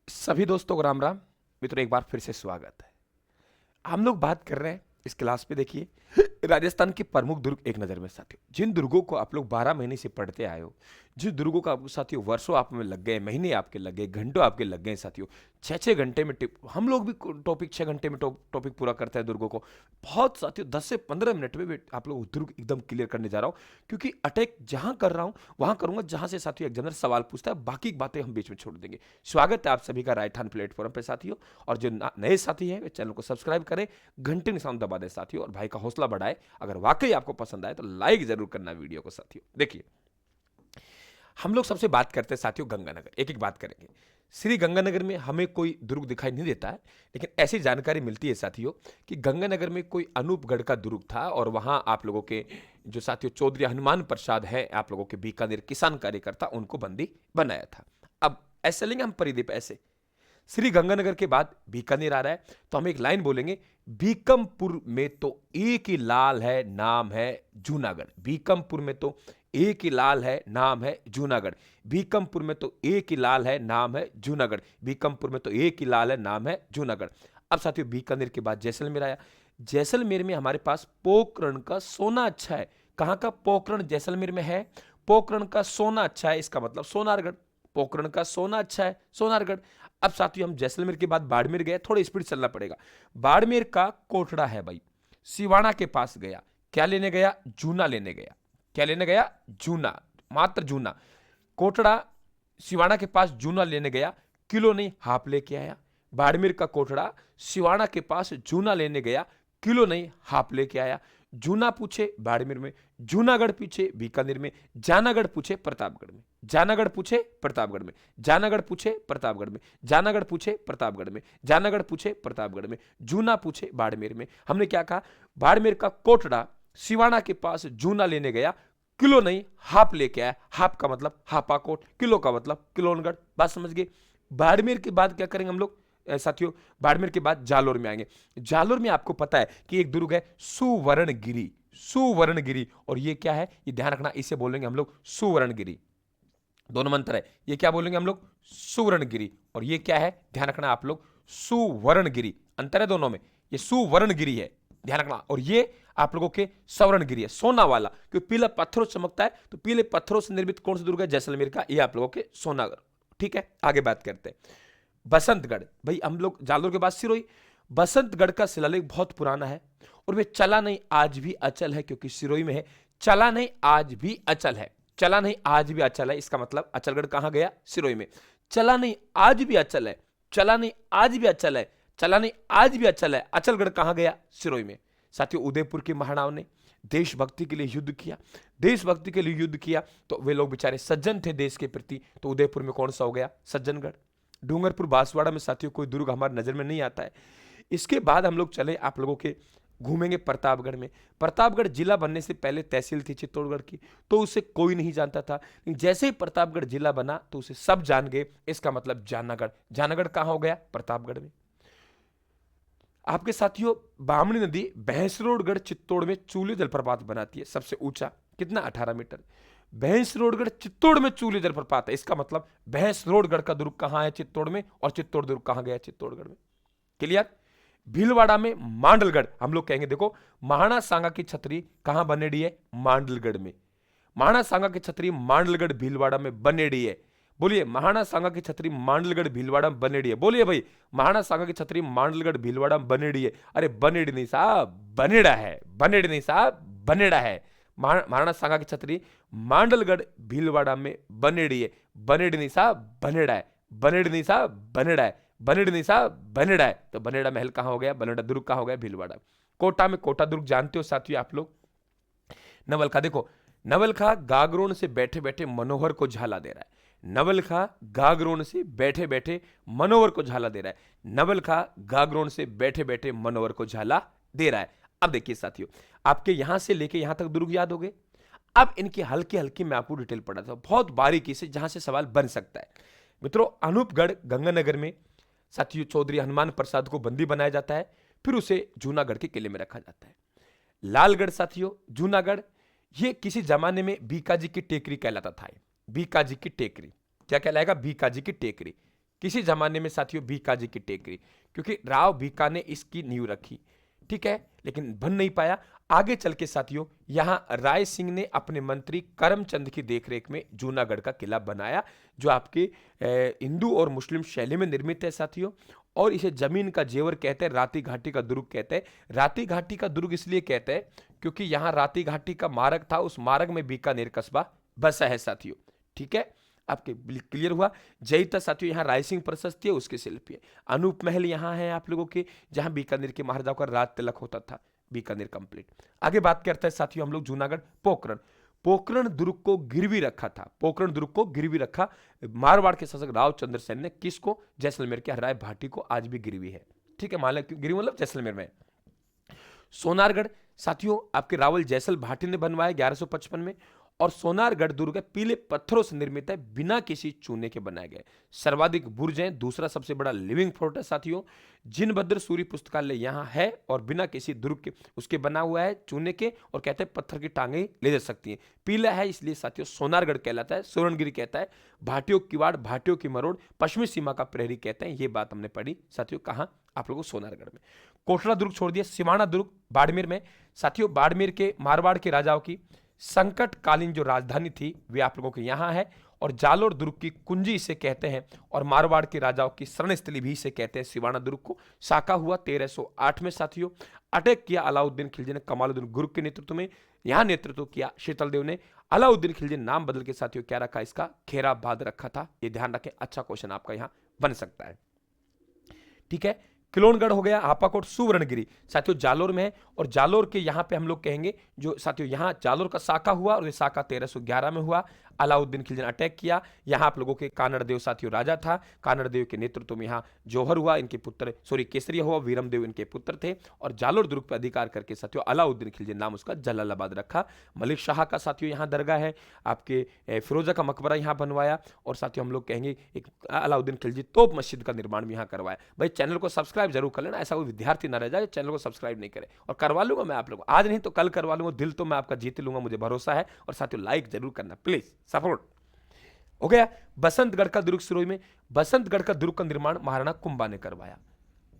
सभी दोस्तों को राम राम। मित्रों, एक बार फिर से स्वागत है। हम लोग बात कर रहे हैं इस क्लास पे। देखिए, राजस्थान के प्रमुख दुर्ग एक नज़र में साथियों, जिन दुर्गों को आप लोग 12 महीने से पढ़ते आए हो, जिन दुर्गों का आपको साथियों वर्षों आप में लग गए, महीने आपके लग गए, घंटों आपके लग गए साथियों। 6-6 घंटे में हम लोग भी टॉपिक 6 घंटे में टॉपिक पूरा करते हैं दुर्गों को। बहुत साथियों 10 से 15 मिनट में भी आप लोग दुर्ग एकदम क्लियर करने जा रहा हूँ, क्योंकि अटैक जहां कर रहा हूँ वहां करूंगा जहां से साथियों एग्जामिनर सवाल पूछता है, बाकी की बातें हम बीच में छोड़ देंगे। स्वागत है आप सभी का राइट हैंड प्लेटफॉर्म पे साथियों। और जो नए साथी हैं वे चैनल को सब्सक्राइब करें, घंटे निशान दबा दें साथियों, और भाई का हौसला बढ़ाए। अगर वाकई आपको पसंद आए तो लाइक जरूर करना वीडियो को साथियों। देखिए, हम लोग सबसे बात करते हैं साथियों गंगानगर, एक एक बात करेंगे। श्री गंगानगर में हमें कोई दुर्ग दिखाई नहीं देता है, लेकिन ऐसी जानकारी मिलती है साथियों कि गंगानगर में कोई अनूपगढ़ का दुर्ग था, और वहां आप लोगों के जो साथियों चौधरी हनुमान प्रसाद है, आप लोगों के बीकानेर किसान कार्यकर्ता, उनको बंदी बनाया था। अब ऐसे लेंगे हम परिदीप, ऐसे श्री गंगानगर के बाद बीकानेर आ रहा है, तो हम एक लाइन बोलेंगे, बीकमपुर में तो एक ही लाल है, नाम है जूनागढ़। बीकमपुर में तो एक ही लाल है, नाम है जूनागढ़। बीकमपुर में तो एक ही लाल है, नाम है जूनागढ़। बीकमपुर में तो एक ही लाल है, नाम है जूनागढ़। अब साथियों बीकानेर के बाद जैसलमेर आया। जैसलमेर में हमारे पास पोखरण का सोना अच्छा है। कहां का पोखरण? जैसलमेर में है। पोखरण का सोना अच्छा है, इसका मतलब सोनारगढ़। पोखरण का सोना अच्छा है, सोनारगढ़। अब साथियों हम जैसलमेर के बाद बाड़मेर गए, थोड़ा स्पीड चलना पड़ेगा। बाड़मेर का कोटड़ा है भाई, सिवाना के पास गया। क्या लेने गया? जूना लेने गया। क्या लेने गया? जूना, मात्र जूना। कोटड़ा सिवाना के पास जूना लेने गया, किलो नहीं हाफ लेके आया। बाड़मेर का कोटड़ा सिवाना के पास जूना लेने गया, किलो नहीं हाफ लेके आया। जूना पूछे बाड़मेर में, जूनागढ़ पूछे बीकानेर में, जानागढ़ पूछे प्रतापगढ़ में। जानागढ़ पूछे प्रतापगढ़ में, जानागढ़ पूछे प्रतापगढ़ में, जानागढ़ पूछे प्रतापगढ़ में, जानागढ़ पूछे प्रतापगढ़ में, जूना पूछे बाड़मेर में। हमने क्या कहा? बाड़मेर का कोटड़ा सिवाना के पास जूना लेने गया, किलो नहीं हाफ लेके आया। हाफ का मतलब हापाकोट, किलो का मतलब किलोनगढ़। बात समझ गए? बाड़मेर के बाद क्या करेंगे हम लोग साथियों? बाड़मेर के बाद जालोर में आएंगे। जालोर में आपको पता है कि एक दुर्ग है सुवर्णगिरी। सुवर्णगिरी, और ये क्या है ये ध्यान रखना, इसे बोलेंगे हम लोग सुवर्णगिरी। दोनों मंत्र है, ये क्या बोलेंगे हम लोग? सुवर्णगिरी। और ये क्या है ध्यान रखना आप लोग? सुवर्णगिरी। अंतर है दोनों में, ये सुवर्णगिरी है, ध्यान रखना। और ये आप लोगों के सवर्णगिरी है, सोना वाला, क्योंकि पीला पत्थरों से चमकता है, तो पीले पत्थरों से निर्मित कौन सा दुर्ग है? जैसलमेर का। ये आप लोगों के सोनागढ़। ठीक है, आगे बात करते हैं। बसंतगढ़, भाई हम लोग जालोर के बाद सिरोही। बसंतगढ़ का शिलालेख बहुत पुराना है, और वे चला नहीं आज भी अचल है, क्योंकि सिरोही में है। चला नहीं आज भी अचल है, चला नहीं आज भी अचल है, इसका मतलब अचलगढ़ कहां गया? सिरोही में। चला नहीं आज भी अचल है, चला नहीं आज भी अचल है, चला नहीं आज भी अचल है, अचलगढ़ कहां गया? सिरोही में। साथियों उदयपुर के महाराव ने देशभक्ति के लिए युद्ध किया। देशभक्ति के लिए युद्ध किया, तो वे लोग बेचारे सज्जन थे देश के प्रति, तो उदयपुर में कौन सा हो गया? सज्जनगढ़। डूंगरपुर बांसवाड़ा में साथियों कोई दुर्ग हमारी नजर में नहीं आता है। इसके बाद हम लोग चले आप लोगों के घूमेंगे प्रतापगढ़ में। प्रतापगढ़ जिला बनने से पहले तहसील थी चित्तौड़गढ़ की, तो उसे कोई नहीं जानता था, लेकिन जैसे ही प्रतापगढ़ जिला बना तो उसे सब जान गए। इसका मतलब जानागढ़। जानागढ़ कहां हो गया? प्रतापगढ़ में। आपके साथियों बामणी नदी भैंसरोडगढ़ चित्तौड़ में चूली जलप्रपात बनाती है, सबसे ऊंचा, कितना? 18 मीटर। भैंसरोडगढ़ चित्तौड़ में चूली जलप्रपात है, इसका मतलब भैंसरोडगढ़ का दुर्ग कहां है? चित्तौड़ में। और चित्तौड़ दुर्ग कहां गया? चित्तौड़गढ़ में। क्लियर? भीलवाड़ा में मांडलगढ़, हम लोग कहेंगे देखो, महाना सांगा की छतरी कहां बनेडी है? मांडलगढ़ में। महाना सांगा की छतरी मांडलगढ़ भीलवाड़ा में बनेडी है। बोलिए, महाना सांगा की छतरी मांडलगढ़ भीलवाड़ा में बनेडी है। बोलिए भाई, महाना सांगा की छतरी मांडलगढ़ भीलवाड़ा में बनेडी है। अरे बनेडी नहीं साहब, बनेड़ा है। बनेड़ी नहीं साहब, बनेड़ा है। महाराणा सांगा की छतरी मांडलगढ़ भीलवाड़ा में बनेड़ी है। बनेड़ी नहीं साहब, बनेड़ा है। बनेड़ी नहीं साहब, बनेड़ा है। बनेड़ी नहीं साहब, बनेड़ा है। तो बनेड़ा महल कहां हो गया? बनेड़ा दुर्ग कहां हो गया? भीलवाड़ा। कोटा में कोटा दुर्ग जानते हो साथियों आप लोग। नवलखा देखो, नवलखा गागरोन से बैठे बैठे मनोहर को झाला दे रहा है। नवलखा गागरोन से बैठे बैठे मनोहर को झाला दे रहा है। नवलखा गागरोन से बैठे बैठे मनोहर को झाला दे रहा है। अब देखिए साथियों, आपके यहां से लेके यहां तक दुर्ग याद हो गए। अब इनकी हल्की हल्की मैं आपको डिटेल पढ़ा था बहुत बारीकी से, जहां से सवाल बन सकता है। मित्रों, अनूपगढ़ गंगानगर में साथियों चौधरी हनुमान प्रसाद को बंदी बनाया जाता है, फिर उसे जूनागढ़ के किले में रखा जाता है। लालगढ़ साथियों, जूनागढ़, ये किसी जमाने में बीकाजी की टेकरी कहलाता था। बीकाजी की टेकरी क्या कहलाएगा? बीकाजी की टेकरी। किसी जमाने में साथियों बीकाजी की टेकरी, क्योंकि राव बीका ने इसकी नींव रखी, ठीक है, लेकिन बन नहीं पाया। आगे चल के साथियों यहां राय सिंह ने अपने मंत्री करमचंद की देखरेख में जूनागढ़ का किला बनाया, जो आपके हिंदू और मुस्लिम शैली में निर्मित है साथियों। और इसे जमीन का जेवर कहते हैं, राती घाटी का दुर्ग कहते हैं। राती घाटी का दुर्ग इसलिए कहते हैं क्योंकि यहां राती घाटी का मार्ग था, उस मार्ग में बीकानेर कस्बा बसा है साथियों, ठीक है। आपके क्लियर हुआ। जयता साथियों यहाँ रायसिंह प्रशस्ति है, उसके शिल्पी है। अनूप महल यहाँ है आप लोगों के, जहां बीकानेर के महाराजाओं का राज तिलक होता था। बीकानेर कंप्लीट। आगे बात करते हैं साथियों हम लोग जूनागढ़ पोखरण। पोखरण दुर्ग को गिरवी रखा था, पोखरण दुर्ग को गिरवी रखा मारवाड़ के शासक राव चंद्र सेन ने। किसको? जैसलमेर के हराय भाटी को, आज भी गिरवी है, ठीक है। मान गिरवी मतलब जैसलमेर में। सोनारगढ़ साथियों आपके रावल जैसल भाटी ने बनवाया 1155 में। और सोनारगढ़ दुर्ग पीले पत्थरों से निर्मित है, बिना किसी चूने के बनाए गए। सर्वाधिक बुर्ज हैं, दूसरा सबसे बड़ा लिविंग फोर्ट है साथियों। जिनभद्र सूर्य पुस्तकालय यहाँ है और बिना किसी दुर्ग के उसके बना हुआ है, चूने के, और कहते हैं पत्थर की टांगे ले जा सकती हैं। पीला है इसलिए साथियों सोनारगढ़ कहलाता है। सोरणगिरी कहता है, भाटियों की वाड़, भाटियों की मरोड़, पश्चिमी सीमा का प्रहरी कहते हैं। ये बात हमने पढ़ी साथियों कहाँ? आप लोगों को सोनारगढ़ में। कोटला दुर्ग छोड़ दिया। सिवाना दुर्ग बाड़मेर में साथियों, बाड़मेर के मारवाड़ के राजाओं की संकटकालीन जो राजधानी थी वे आप लोगों के यहां है। और जालोर दुर्ग की कुंजी इसे कहते हैं, और मारवाड़ के राजाओं की शरण स्थली भी इसे कहते हैं सिवाना दुर्ग को। साका हुआ 1308 में साथियों। अटैक किया अलाउद्दीन खिलजी ने कमालुद्दीन गुर्ग के नेतृत्व में, यहां नेतृत्व किया शीतल देव ने। अलाउद्दीन खिलजी नाम बदल के साथियों क्या रखा? इसका खेराबाद रखा था। ये ध्यान रखें, अच्छा क्वेश्चन आपका यहां बन सकता है, ठीक है। किलोनगढ़ हो गया, हापाकोट, सुवर्णगिरी साथियों जालोर में है। और जालोर के यहां पे हम लोग कहेंगे जो साथियों यहां जालोर का साका हुआ, और ये साका 1311 में हुआ। अलाउद्दीन खिलजी ने अटैक किया। यहां आप लोगों के कानड़ देव साथियों राजा था। कानड़ देव के नेतृत्व में यहां जौहर हुआ, इनके पुत्र केसरिया हुआ, वीरम देव इनके पुत्र थे। और जालोर दुर्ग पर अधिकार करके साथियों अलाउद्दीन खिलजी नाम उसका जलालाबाद रखा। मलिक शाह का साथियों यहां दरगाह है। आपके फिरोजा का मकबरा यहां बनवाया। और साथियों हम लोग कहेंगे एक अलाउद्दीन खिलजी तोप मस्जिद का निर्माण भी यहां करवाया। भाई चैनल को सब्सक्राइब जरूर कर लेना, ऐसा कोई विद्यार्थी ना रह जाए चैनल को सब्सक्राइब नहीं करे। और करवा लूंगा मैं आप लोगों को, आज नहीं तो कल करवा लूंगा, दिल तो मैं आपका जीत लूंगा, मुझे भरोसा है। और साथियों लाइक जरूर करना प्लीज, सपोर्ट हो गया। बसंतगढ़ का दुर्ग सिरोही में। बसंतगढ़ का दुर्ग का निर्माण महाराणा कुंभा ने करवाया।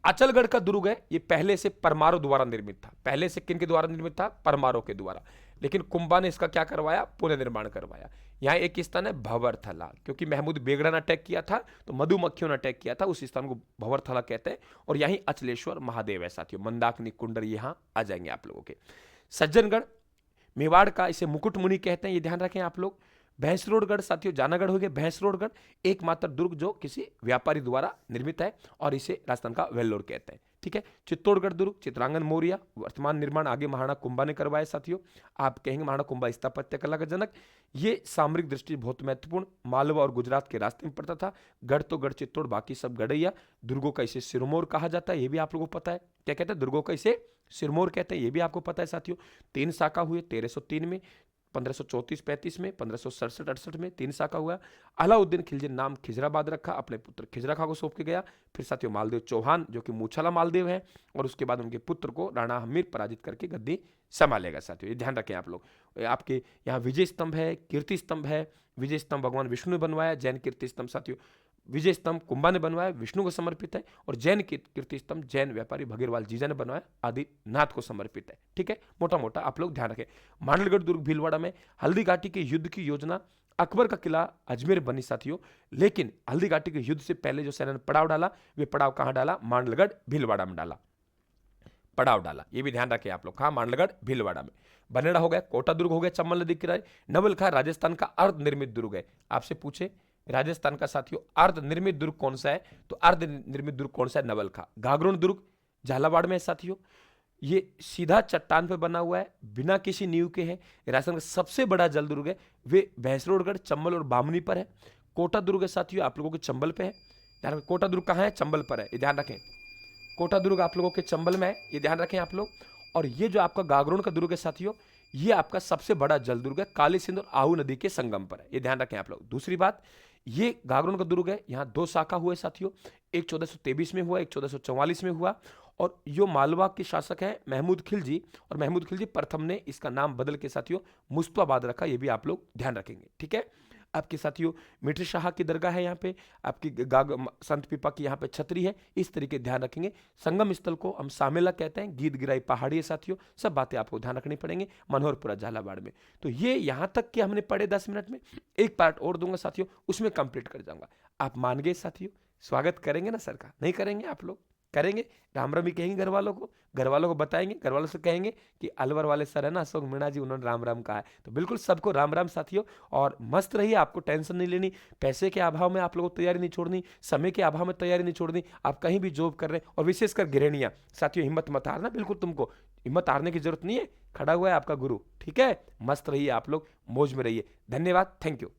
अचलगढ़ का दुर्ग है, ये पहले से परमारों द्वारा निर्मित था। पहले से किन के द्वारा निर्मित था? परमारों के द्वारा। लेकिन कुंभा ने इसका क्या करवाया? पुनर्निर्माण करवाया। यहाँ एक स्थान है भंवरथला, क्योंकि महमूद बेगड़ा ने अटैक किया था तो मधुमक्खियों ने अटैक किया था, उस स्थान को भंवरथला कहते हैं। और यहीं अचलेश्वर महादेव है साथियों। मंदाकिनी कुंडर यहाँ आ जाएंगे आप लोगों के। सज्जनगढ़ मेवाड़ का, इसे मुकुटमुनि कहते हैं, ये ध्यान रखें आप लोग। भैंसरोडगढ़ साथियों जानागढ़ हो गया। भैंसरोडगढ़ एकमात्र दुर्ग जो किसी व्यापारी द्वारा निर्मित है, और इसे राजस्थान का वेल्लोर कहते हैं, ठीक है। चित्तौड़गढ़ दुर्ग चित्रांगन मौर्य, वर्तमान निर्माण आगे महाराणा कुंभा ने करवाया साथियों। आप कहेंगे महाराणा कुंभा स्थापत्य कला का जनक। ये सामरिक दृष्टि बहुत महत्वपूर्ण, मालवा और गुजरात के रास्ते में पड़ता था। गढ़ तो गढ़ चित्तौड़, बाकी सब गढ़ैया। दुर्गों का इसे सिरमौर कहा जाता है, ये भी आप लोगों को पता है। क्या कहते हैं? दुर्गों का इसे सिरमौर कहते हैं, ये भी आपको पता है साथियों। 3 शाखा हुए 1303 में, 1534-35 में, 1567-68 में 3 शाखा हुआ। अलाउद्दीन खिलजी ने नाम खिजराबाद रखा, अपने पुत्र खिजरा खां को सौंप के गया। फिर साथियों मालदेव चौहान जो कि मूछाला मालदेव है, और उसके बाद उनके पुत्र को राणा हमीर पराजित करके गद्दी संभालेगा साथियों, ये ध्यान रखें आप लोग। आपके यहाँ विजय स्तंभ है, कीर्ति स्तंभ है। विजय स्तंभ भगवान विष्णु ने बनवाया। जैन कीर्ति स्तंभ साथियों विजय स्तंभ कुंभा ने बनवाया, विष्णु को समर्पित है। और जैन कीर्ति स्तंभ जैन व्यापारी भगीरवाल जीजा ने बनवाया, आदिनाथ को समर्पित है, ठीक है। मोटा मोटा आप लोग ध्यान रखें। मांडलगढ़ दुर्ग भीलवाड़ा में। हल्दी घाटी के युद्ध की योजना अकबर का किला अजमेर बनी साथियों, लेकिन हल्दी घाटी के युद्ध से पहले जो सेना ने पड़ाव डाला, वे पड़ाव कहां डाला? मांडलगढ़ भीलवाड़ा में डाला, पड़ाव डाला। ये भी ध्यान रखें आप लोग, कहां? मांडलगढ़ भीलवाड़ा में। बनेड़ा हो गया, कोटा दुर्ग हो गया चंबल नदी किनारे। नवलखा राजस्थान का अर्ध निर्मित दुर्ग है। आपसे पूछे राजस्थान का साथियों अर्ध निर्मित दुर्ग कौन सा है, तो अर्ध निर्मित दुर्ग कौन सा है? नवलखा। घाघरोन दुर्ग झालावाड़ में है साथियों। ये सीधा चट्टान पे बना हुआ है, बिना किसी नींव के है। राजस्थान का सबसे बड़ा जल दुर्ग है, वे भैंसरोडगढ़, चंबल और बामनी पर है। कोटा दुर्ग है साथियों आप लोगों के चंबल पे है। ध्यान रखें, कोटा दुर्ग कहाँ है? चंबल पर है, ये ध्यान रखें। कोटा दुर्ग आप लोगों के चंबल में है, ये ध्यान रखें आप लोग। और ये जो आपका गागरोन का दुर्ग है साथियों, ये आपका सबसे बड़ा जल दुर्ग है, काली सिंध और आहू नदी के संगम पर है, ये ध्यान रखें आप लोग। दूसरी बात, ये गागरोन का दुर्ग है, यहाँ 2 शाखा हुए साथियों। एक 1423 में हुआ, एक 1444 में हुआ। और जो मालवा के शासक है महमूद खिलजी, और महमूद खिलजी प्रथम ने इसका नाम बदल के साथियों मुस्तफाबाद रखा, ये भी आप लोग ध्यान रखेंगे, ठीक है। आपके साथियों मीठे शाह की दरगाह है यहाँ पे, आपकी संत पीपा की यहाँ पे छतरी है, इस तरीके ध्यान रखेंगे। संगम स्थल को हम सामेला कहते हैं, गीत गिराई पहाड़ी है साथियों, सब बातें आपको ध्यान रखनी पड़ेंगी मनोहरपुरा झालावाड़ में। तो ये यहाँ तक कि हमने पढ़े 10 मिनट में, एक पार्ट और दूंगा साथियों, उसमें कंप्लीट कर जाऊंगा। आप मान गए साथियों? स्वागत करेंगे ना सर का? नहीं करेंगे? आप लोग करेंगे? राम राम ही कहेंगे घर वालों को बताएंगे, घर वालों से कहेंगे कि अलवर वाले सर है ना अशोक मीणा जी, उन्होंने राम राम कहा है। तो बिल्कुल सबको राम राम साथियों, और मस्त रहिए, आपको टेंशन नहीं लेनी, पैसे के अभाव में आप लोगों को तैयारी नहीं छोड़नी, समय के अभाव में तैयारी नहीं छोड़नी। आप कहीं भी जॉब कर रहे हैं, और विशेषकर गृहिणियां साथियों, हिम्मत मत हारना, बिल्कुल तुमको हिम्मत हारने की जरूरत नहीं है, खड़ा हुआ है आपका गुरु, ठीक है? मस्त रहिए आप लोग, मौज में रहिए। धन्यवाद, थैंक यू।